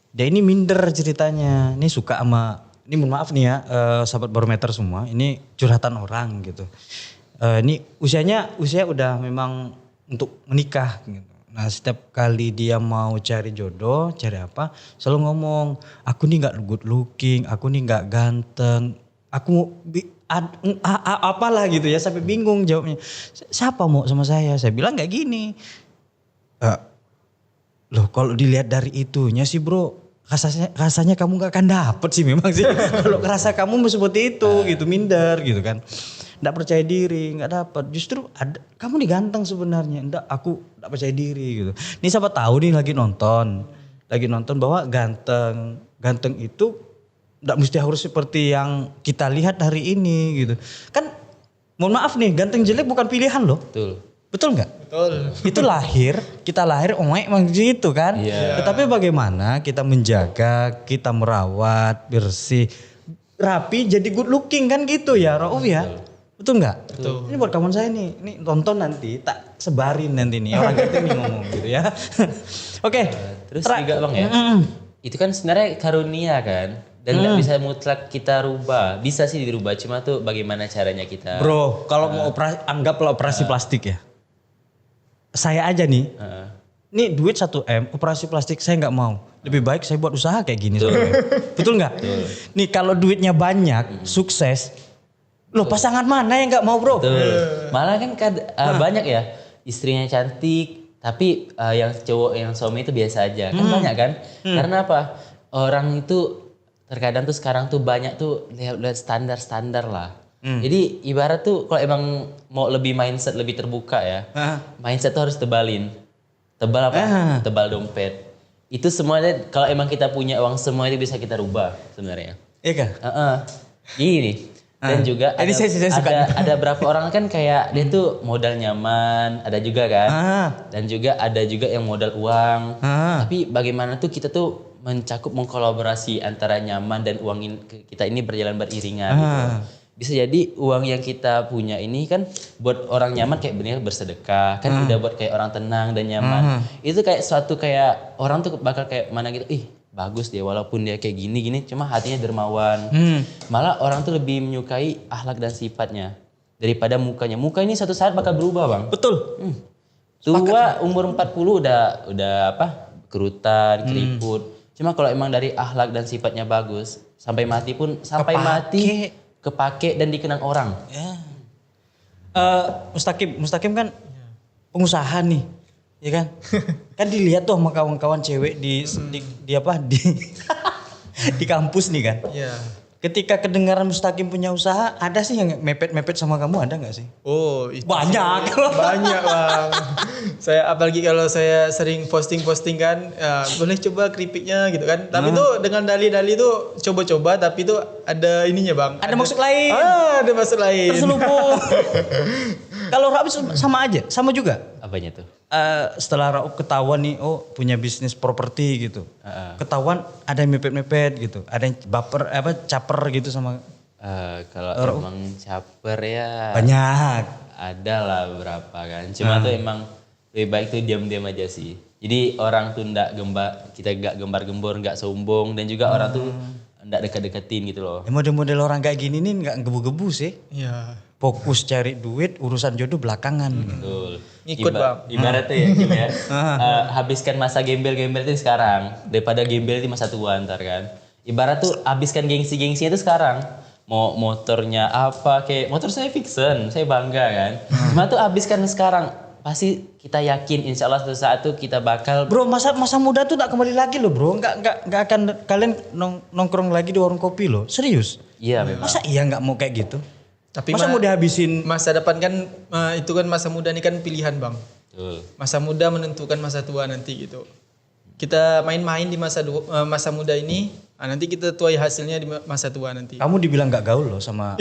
A: Dia ini minder ceritanya. Ini suka sama, ini mohon maaf nih ya, sahabat barometer semua. Ini curhatan orang gitu. Ini usia udah memang untuk menikah gitu. Nah setiap kali dia mau cari jodoh, cari apa, selalu ngomong, aku nih nggak good looking, aku nih nggak ganteng, aku apalah gitu ya, sampai bingung jawabnya. Siapa mau sama saya? Saya bilang nggak gini. Loh kalau dilihat dari itunya sih bro, rasanya kamu nggak akan dapet sih memang sih. Kalau rasa kamu seperti itu gitu, minder gitu kan. Nggak percaya diri, nggak dapat. Justru kamu nih ganteng sebenarnya. Aku nggak percaya diri gitu. Ini siapa tahu nih lagi nonton bahwa ganteng itu nggak mesti harus seperti yang kita lihat hari ini gitu. Kan Mohon maaf nih, ganteng jelek bukan pilihan loh.
C: Betul.
A: Betul nggak?
B: Betul.
A: Itu kita lahir emang gitu kan.
C: Iya.
A: Tetapi bagaimana kita menjaga, kita merawat, bersih, rapi, jadi good looking kan gitu ya Rauf ya. Betul nggak?
B: Betul.
A: Ini buat kawan saya nih, ini tonton nanti tak sebarin nanti nih orang kita nih ngomong gitu ya. Oke.
C: Terus juga Bang ya, itu kan sebenarnya karunia kan, dan nggak bisa mutlak kita rubah. Bisa sih dirubah, cuma tuh bagaimana caranya kita.
A: Bro, kalau mau anggaplah operasi plastik ya. Saya aja nih, nih duit 1M, operasi plastik saya nggak mau. Lebih baik saya buat usaha kayak gini. Betul nggak? Nih kalau duitnya banyak, sukses, loh pasangan mana yang nggak mau bro?
C: Betul. Malah kan banyak ya, istrinya cantik, tapi yang cowok yang suami itu biasa aja. Kan banyak kan? Karena apa? Orang itu terkadang tuh sekarang tuh banyak tuh lihat standar-standar lah. Jadi ibarat tuh kalau emang mau lebih mindset lebih terbuka ya, mindset tuh harus tebalin. Tebal apa? Tebal dompet. Itu semuanya kalau emang kita punya uang semua itu bisa kita rubah sebenarnya.
A: Iya kan?
C: Gini. Dan juga
A: Ini saya suka.
C: ada berapa orang kan kayak dia tuh modal nyaman, ada juga kan. Dan juga ada juga yang modal uang. Tapi bagaimana tuh kita tuh mencakup mengkolaborasi antara nyaman dan uang kita ini berjalan beriringan gitu. Bisa jadi uang yang kita punya ini kan buat orang nyaman kayak bener bersedekah, kan udah buat kayak orang tenang dan nyaman. Itu kayak suatu kayak orang tuh bakal kayak mana gitu, bagus dia walaupun dia kayak gini cuma hatinya dermawan. Malah orang tuh lebih menyukai akhlak dan sifatnya daripada mukanya. Muka ini suatu saat bakal berubah bang.
A: Betul.
C: Tua umur 40 udah apa kerutan, keriput. Cuma kalau emang dari akhlak dan sifatnya bagus sampai mati pun mati kepake dan dikenang orang.
A: Ya. Mustaqim kan pengusaha nih. Ya kan? Kan dilihat tuh sama kawan-kawan cewek di apa di di kampus nih kan.
B: Iya.
A: Ketika kedengaran Mustaqim punya usaha, ada sih yang mepet-mepet sama kamu, ada nggak sih?
B: Oh, itu
A: Banyak.
B: banyak bang. Saya apalagi kalau saya sering posting kan, boleh coba keripiknya gitu kan. Tapi tuh dengan dalih-dalih tuh coba-coba, tapi tuh ada ininya bang.
A: Ada maksud lain.
B: Ada maksud lain.
A: Terselubung. Kalau Rauf sama aja, sama juga.
C: Apanya tuh?
A: Setelah Rauf ketahuan nih, punya bisnis properti gitu. Ketahuan ada yang mepet-mepet gitu, ada yang baper caper gitu sama.
C: Kalau emang caper ya.
A: Banyak.
C: Ada lah beberapa kan. Cuma tuh emang lebih baik tuh diam-diam aja sih. Jadi orang tuh kita gak gembar-gembor, gak sombong, dan juga orang tuh nggak dekat-deketin gitu loh.
A: Ya model-model orang kayak gini nih nggak gebu-gebu sih.
B: Iya.
A: Fokus cari duit, urusan jodoh belakangan.
C: Betul.
B: Ngikut bang.
C: Ibaratnya ya, Kim, ya. Habiskan masa gembel-gembel itu sekarang daripada gembel di masa tua ntar kan. Ibarat tuh habiskan gengsi-gengsinya itu sekarang. Mau motornya apa kayak motor saya Vixen, saya bangga kan. Cuma tuh habiskan sekarang. Pasti kita yakin insya Allah suatu saat tuh kita bakal.
A: Bro, masa muda tuh tak kembali lagi loh bro. Nggak akan kalian nongkrong lagi di warung kopi loh. Serius.
C: Iya memang.
A: Masa iya nggak mau kayak gitu?
B: Tapi
A: masa mau dihabisin?
B: Masa depan kan itu kan masa muda ini kan pilihan bang.
C: Betul.
B: Masa muda menentukan masa tua nanti gitu. Kita main-main di masa muda ini, nanti kita tuai hasilnya di masa tua nanti.
A: Kamu dibilang nggak gaul loh sama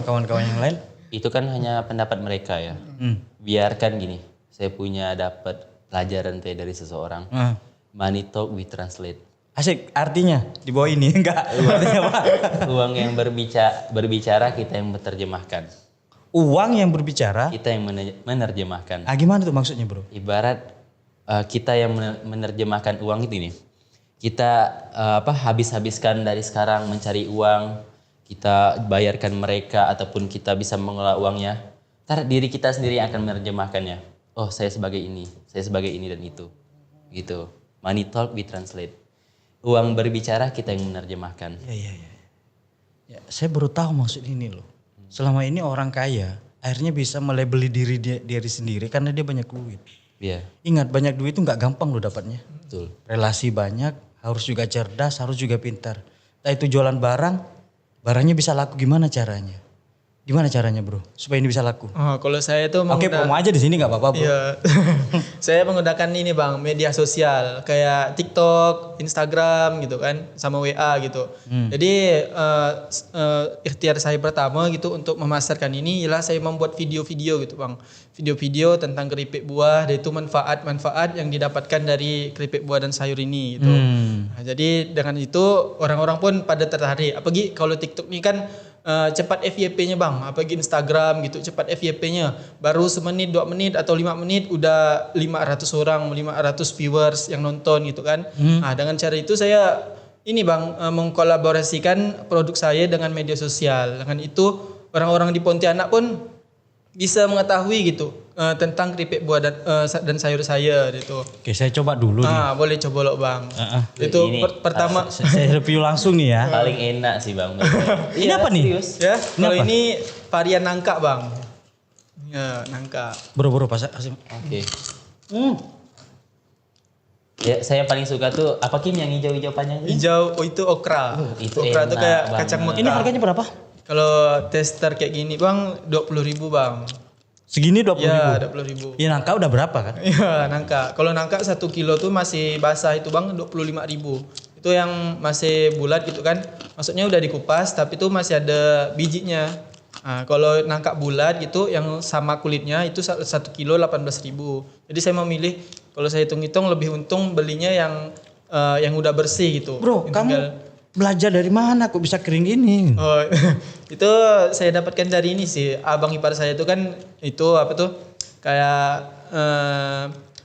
A: kawan-kawan yang lain.
C: Itu kan hanya pendapat mereka ya. Biarkan gini, saya punya dapat pelajaran dari seseorang. Money talk we translate.
A: Asik, artinya di bawah ini enggak. Artinya apa?
C: Uang yang berbicara kita yang menerjemahkan.
A: Uang yang berbicara?
C: Kita yang menerjemahkan.
A: Gimana tuh maksudnya bro?
C: Ibarat kita yang menerjemahkan uang itu nih. Kita habis-habiskan dari sekarang mencari uang. Kita bayarkan mereka ataupun kita bisa mengelola uangnya. Ntar diri kita sendiri yang akan menerjemahkannya. Oh saya sebagai ini dan itu. Gitu. Money talk we translate. Uang berbicara kita yang menerjemahkan.
A: Iya. Ya, saya baru tahu maksud ini loh. Selama ini orang kaya akhirnya bisa melabeli diri sendiri karena dia banyak duit.
C: Iya.
A: Ingat banyak duit itu nggak gampang loh dapatnya.
C: Betul.
A: Relasi banyak, harus juga cerdas, harus juga pintar. Entah itu jualan barangnya bisa laku gimana caranya. Gimana caranya bro supaya ini bisa laku?
B: Oh, kalau saya tuh
A: Oke, promo aja di sini nggak apa-apa bro.
B: Iya. Saya menggunakan ini Bang, media sosial kayak TikTok, Instagram gitu kan, sama WA gitu. Jadi ikhtiar saya pertama gitu untuk memasarkan ini ialah saya membuat video-video gitu Bang. Video-video tentang keripik buah, dan itu manfaat-manfaat yang didapatkan dari keripik buah dan sayur ini gitu. Nah, jadi dengan itu orang-orang pun pada tertarik. Apalagi kalau TikTok ini kan cepat FYP-nya Bang, apalagi Instagram gitu cepat FYP-nya. Baru semenit, 2 menit atau 5 menit udah 500 orang, 500 viewers yang nonton gitu kan. Nah, dengan cara itu saya ini Bang mengkolaborasikan produk saya dengan media sosial. Dengan itu orang-orang di Pontianak pun bisa mengetahui gitu tentang keripik buah dan sayur saya gitu.
A: Oke, saya coba dulu nih.
B: Boleh coba lo Bang. Itu
C: Ini
B: pertama
A: Saya review langsung nih ya.
C: Paling enak sih bang.
A: Ini apa nih?
C: Serius.
B: ya. Kalau
A: apa?
B: ini varian nangka Bang. Ya, nangka.
A: Bro, pas kasih.
C: Oke. Ya, saya paling suka tuh apa Kim yang hijau-hijau panjang ini?
B: Hijau, itu okra.
C: itu
B: Okra itu
C: enak
B: kayak
C: banget.
B: kacang mekar.
A: Ini harganya berapa?
B: Kalau tester kayak gini Bang, 20.000 Bang.
A: Segini 20
B: Ya,
A: ribu.
B: 20.000.
A: Ya nangka udah berapa kan?
B: Iya, nangka. Kalau nangka 1 kilo tuh masih basah itu Bang 25.000. Itu yang masih bulat gitu kan. Maksudnya udah dikupas tapi tuh masih ada bijinya. Nah, kalau nangka bulat gitu yang sama kulitnya itu 1 kilo 18.000. Jadi saya memilih kalau saya hitung-hitung lebih untung belinya yang udah bersih gitu.
A: Bro,
B: Yang
A: kamu
B: tinggal-
A: belajar dari mana kok bisa kering gini?
B: Oh, itu saya dapatkan dari ini sih. Abang ipar saya itu kan itu apa tuh kayak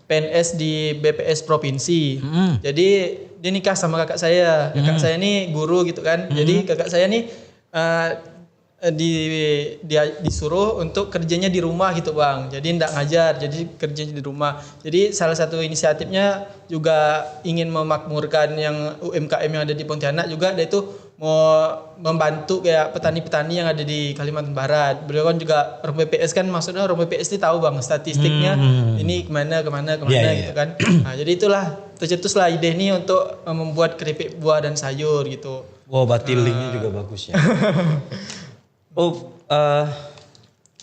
B: PNS di BPS provinsi. Jadi dia nikah sama kakak saya. Kakak saya ini guru gitu kan. Jadi kakak saya nih dia disuruh untuk kerjanya di rumah gitu Bang. Jadi enggak ngajar, jadi kerjanya di rumah. Jadi salah satu inisiatifnya juga ingin memakmurkan yang UMKM yang ada di Pontianak juga, dia itu mau membantu kayak petani-petani yang ada di Kalimantan Barat. Beliau kan juga orang BPS kan, maksudnya orang BPS ini tahu Bang statistiknya ini kemana
A: Yeah.
B: gitu kan. Nah, jadi itulah tercetuslah ide ini untuk membuat keripik buah dan sayur gitu.
A: Wow, berarti linknya juga bagus ya.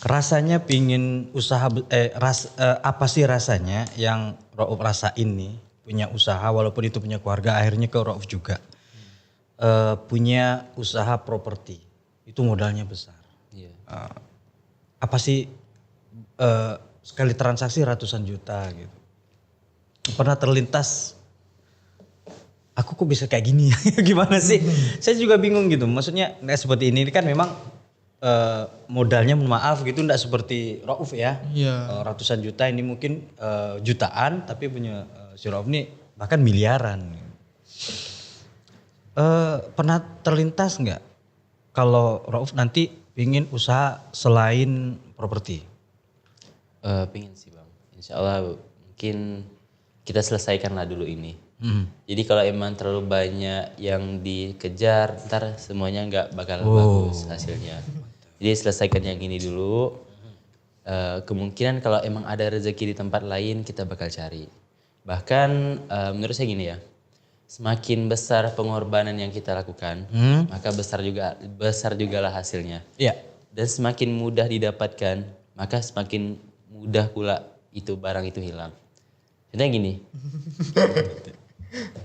A: Rasanya pingin usaha, apa sih rasanya yang Rauf rasain nih punya usaha walaupun itu punya keluarga akhirnya ke Rauf juga. Punya usaha properti itu modalnya besar.
C: Iya.
A: Apa sih sekali transaksi ratusan juta gitu. Pernah terlintas aku kok bisa kayak gini gimana sih? Saya juga bingung gitu. Maksudnya nggak seperti ini kan memang modalnya mohon maaf gitu nggak seperti Rauf ya.
B: Iya.
A: Ratusan juta ini mungkin jutaan tapi punya si Rauf ini bahkan miliaran. Pernah terlintas nggak kalau Rauf nanti pingin usaha selain properti?
C: Pingin sih bang. Insya Allah mungkin kita selesaikanlah dulu ini. Jadi kalau emang terlalu banyak yang dikejar, ntar semuanya nggak bakal bagus hasilnya. Jadi selesaikan yang ini dulu. Kemungkinan kalau emang ada rezeki di tempat lain kita bakal cari. Bahkan menurut saya gini ya, semakin besar pengorbanan yang kita lakukan, maka besar juga lah hasilnya.
A: Iya.
C: Dan semakin mudah didapatkan, maka semakin mudah pula itu barang itu hilang. Contohnya gini.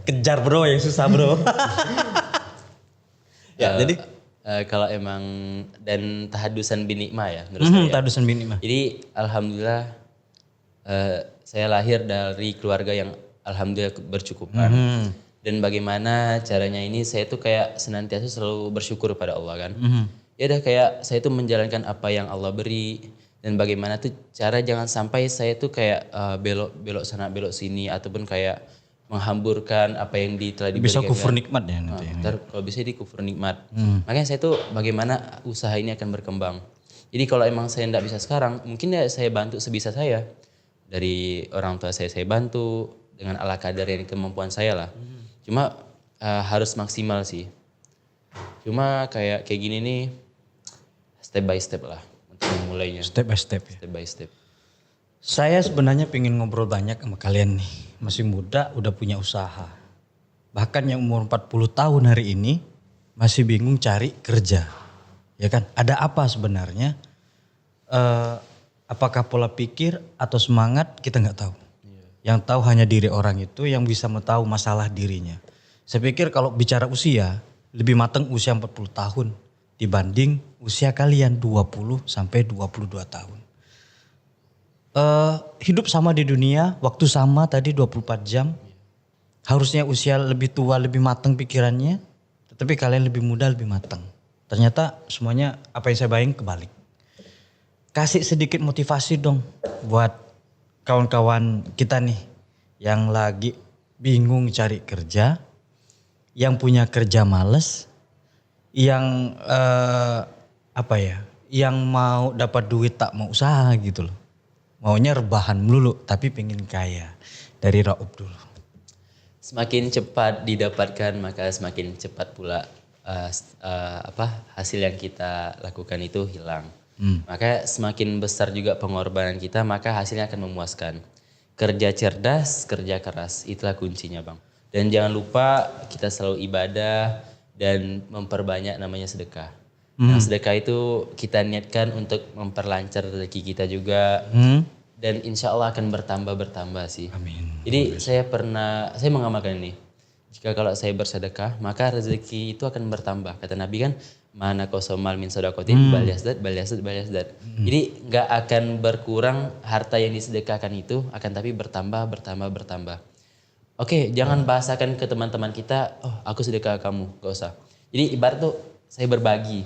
A: Kejar bro yang susah bro. Ya jadi
C: kalau emang dan tahadusan bin nikmah ya menurut saya.
A: tadusan bini mah.
C: Jadi alhamdulillah saya lahir dari keluarga yang alhamdulillah bercukupan. Dan bagaimana caranya ini saya tuh kayak senantiasa selalu bersyukur pada Allah kan. Ya udah kayak saya tuh menjalankan apa yang Allah beri dan bagaimana tuh cara jangan sampai saya tuh kayak belok sana belok sini ataupun kayak menghamburkan apa yang telah
A: Bisa
C: diberikan.
A: kufur nikmat ya nanti.
C: Ntar kalau bisa di kufur nikmat. Makanya saya tuh bagaimana usaha ini akan berkembang. Jadi kalau emang saya enggak bisa sekarang, mungkin ya saya bantu sebisa saya. Dari orang tua saya bantu dengan ala kadar yang kemampuan saya lah. Cuma harus maksimal sih. Cuma kayak gini nih step by step lah untuk memulainya.
A: Step by step ya.
C: Step by step.
A: Saya sebenarnya pengen ngobrol banyak sama kalian nih. Masih muda udah punya usaha. Bahkan yang umur 40 tahun hari ini masih bingung cari kerja. ya kan? Ada apa sebenarnya? Apakah pola pikir atau semangat kita nggak tahu. Yang tahu hanya diri orang itu yang bisa mengetahui masalah dirinya. Saya pikir kalau bicara usia, lebih matang usia 40 tahun dibanding usia kalian 20 sampai 22 tahun. Hidup sama di dunia, waktu sama tadi 24 jam. Harusnya usia lebih tua, lebih matang pikirannya, tetapi kalian lebih muda, lebih matang. Ternyata semuanya apa yang saya bayangin kebalik. Kasih sedikit motivasi dong buat kawan-kawan kita nih yang lagi bingung cari kerja, yang punya kerja males, yang yang mau dapat duit tak mau usaha gitu loh. Maunya rebahan melulu tapi pengen kaya. Dari Raup dulu.
C: Semakin cepat didapatkan maka semakin cepat pula hasil yang kita lakukan itu hilang. Maka semakin besar juga pengorbanan kita maka hasilnya akan memuaskan. Kerja cerdas, kerja keras, itulah kuncinya Bang. Dan jangan lupa kita selalu ibadah dan memperbanyak namanya sedekah. Nah sedekah itu kita niatkan untuk memperlancar rezeki kita juga. Dan insya Allah akan bertambah sih.
A: Amin.
C: Jadi saya mengamalkan ini. Jika kalau saya bersedekah, maka rezeki itu akan bertambah. Kata Nabi kan, mana kosomal min sodakotin bal yasdad. Jadi nggak akan berkurang harta yang disedekahkan itu, akan tapi bertambah. Oke, jangan bahasakan ke teman-teman kita, oh aku sedekah kamu, gak usah. Jadi ibarat tuh saya berbagi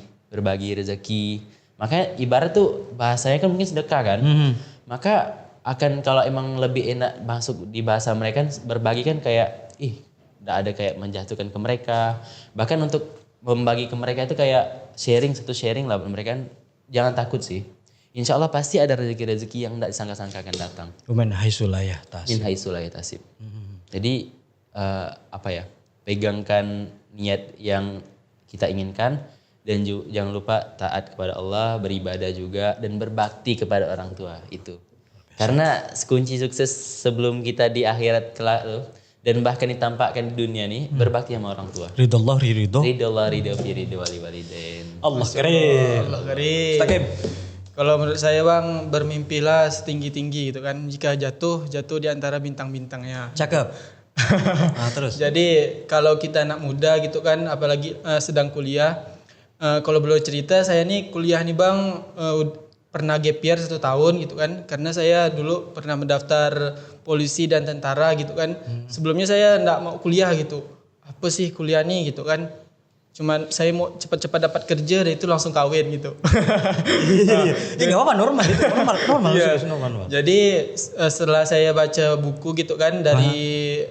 C: rezeki. Makanya ibarat tuh bahasanya kan mungkin sedekah kan. Maka akan kalau emang lebih enak masuk di bahasa mereka kan berbagi kan kayak tidak ada kayak menjatuhkan ke mereka. Bahkan untuk membagi ke mereka itu kayak satu sharing lah mereka kan jangan takut sih. Insya Allah pasti ada rezeki-rezeki yang tidak disangka-sangka akan datang.
A: Min haitsulayah
C: tasib. Jadi pegangkan niat yang kita inginkan dan jangan lupa taat kepada Allah, beribadah juga dan berbakti kepada orang tua itu. Karena kunci sukses sebelum kita di akhirat kelak dan bahkan ditampakkan di dunia nih berbakti sama orang tua.
A: Ridho
C: wali walidain.
A: Allah keren.
B: Allah keren. Kalau menurut saya Bang, bermimpilah setinggi-tinggi gitu kan. Jika jatuh di antara bintang-bintangnya.
A: Cakep. Nah, terus.
B: Jadi kalau kita anak muda gitu kan, apalagi sedang kuliah. Kalau boleh cerita, saya nih kuliah nih Bang, pernah gap year 1 tahun gitu kan. Karena saya dulu pernah mendaftar polisi dan tentara gitu kan. Sebelumnya saya enggak mau kuliah gitu. Apa sih kuliah nih gitu kan. Cuman saya mau cepat-cepat dapat kerja dan itu langsung kawin gitu.
A: Enggak apa-apa, normal itu, normal.
B: Yeah. Jadi setelah saya baca buku gitu kan dari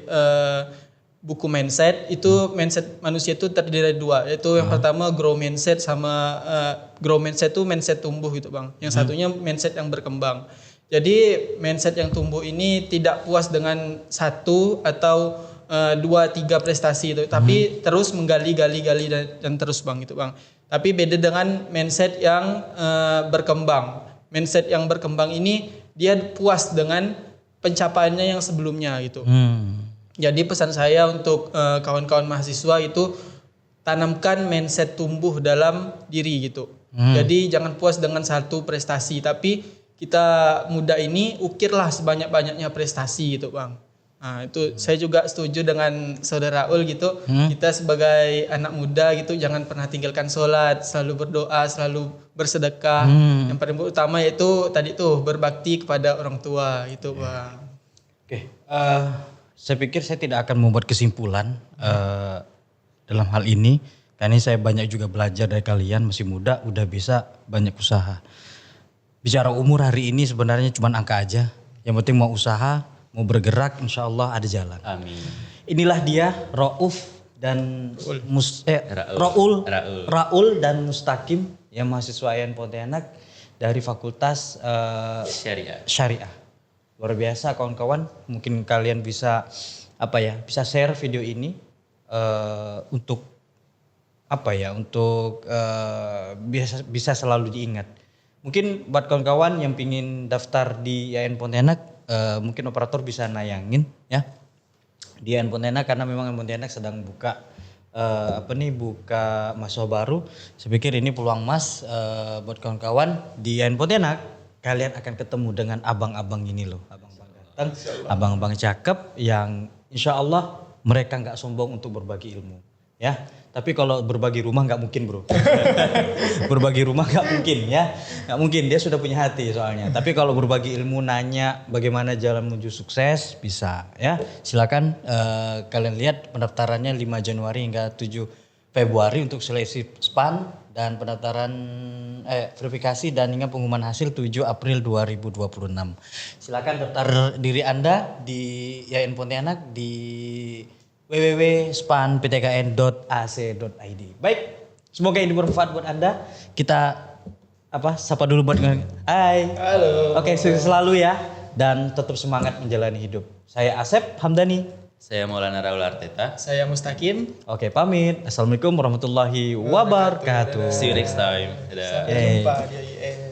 B: buku mindset itu, mindset manusia itu terdiri dari 2, yaitu yang pertama grow mindset sama grow mindset itu mindset tumbuh gitu Bang. Yang satunya mindset yang berkembang. Jadi mindset yang tumbuh ini tidak puas dengan 1 atau 2-3 prestasi itu, tapi terus menggali dan terus Bang gitu Bang. Tapi beda dengan mindset yang berkembang. Mindset yang berkembang ini dia puas dengan pencapaiannya yang sebelumnya gitu. Jadi pesan saya untuk kawan-kawan mahasiswa itu tanamkan mindset tumbuh dalam diri gitu. Jadi jangan puas dengan 1 prestasi, tapi kita muda ini ukirlah sebanyak-banyaknya prestasi gitu Bang. Nah itu saya juga setuju dengan Saudara Raul gitu. Kita sebagai anak muda gitu jangan pernah tinggalkan sholat, selalu berdoa, selalu bersedekah. Yang paling utama yaitu tadi tuh berbakti kepada orang tua gitu Bang.
A: Oke. Saya pikir saya tidak akan membuat kesimpulan dalam hal ini. Karena saya banyak juga belajar dari kalian, masih muda, udah bisa banyak usaha. Bicara umur hari ini sebenarnya cuma angka aja. Yang penting mau usaha, mau bergerak, insya Allah ada jalan.
C: Amin.
A: Inilah dia Rauf dan Raul dan Mustaqim yang mahasiswa IAIN Pontianak dari Fakultas Syariah. Luar biasa kawan-kawan, mungkin kalian bisa share video ini untuk bisa selalu diingat. Mungkin buat kawan-kawan yang pingin daftar di IAIN Pontianak, mungkin operator bisa nayangin ya di IAIN Pontianak, karena memang IAIN Pontianak sedang buka buka mahasiswa baru. Saya pikir ini peluang emas buat kawan-kawan di IAIN Pontianak. Kalian akan ketemu dengan abang-abang ini loh, abang-abang ganteng, abang-abang cakep yang insya Allah mereka nggak sombong untuk berbagi ilmu, ya. Tapi kalau berbagi rumah nggak mungkin bro. Berbagi rumah nggak mungkin ya, nggak mungkin, dia sudah punya hati soalnya. Tapi kalau berbagi ilmu, nanya bagaimana jalan menuju sukses, bisa ya. Silakan kalian lihat pendaftarannya 5 Januari hingga 7 Februari untuk seleksi SPAN dan pendaftaran verifikasi dan hingga pengumuman hasil 7 April 2026. Silakan daftar diri Anda di IAIN Pontianak di www.spanptkn.ac.id. Baik, semoga ini bermanfaat buat Anda. Kita sapa dulu buat hai.
B: Halo.
A: Oke, sukses selalu ya dan tetap semangat menjalani hidup. Saya Asep Hamdani.
C: Saya Maulana Raul Arteta.
B: Saya Mustaqim.
A: Oke, pamit. Assalamualaikum warahmatullahi wabarakatuh.
C: See you next time. Dadah.
B: Sampai jumpa di IAIN.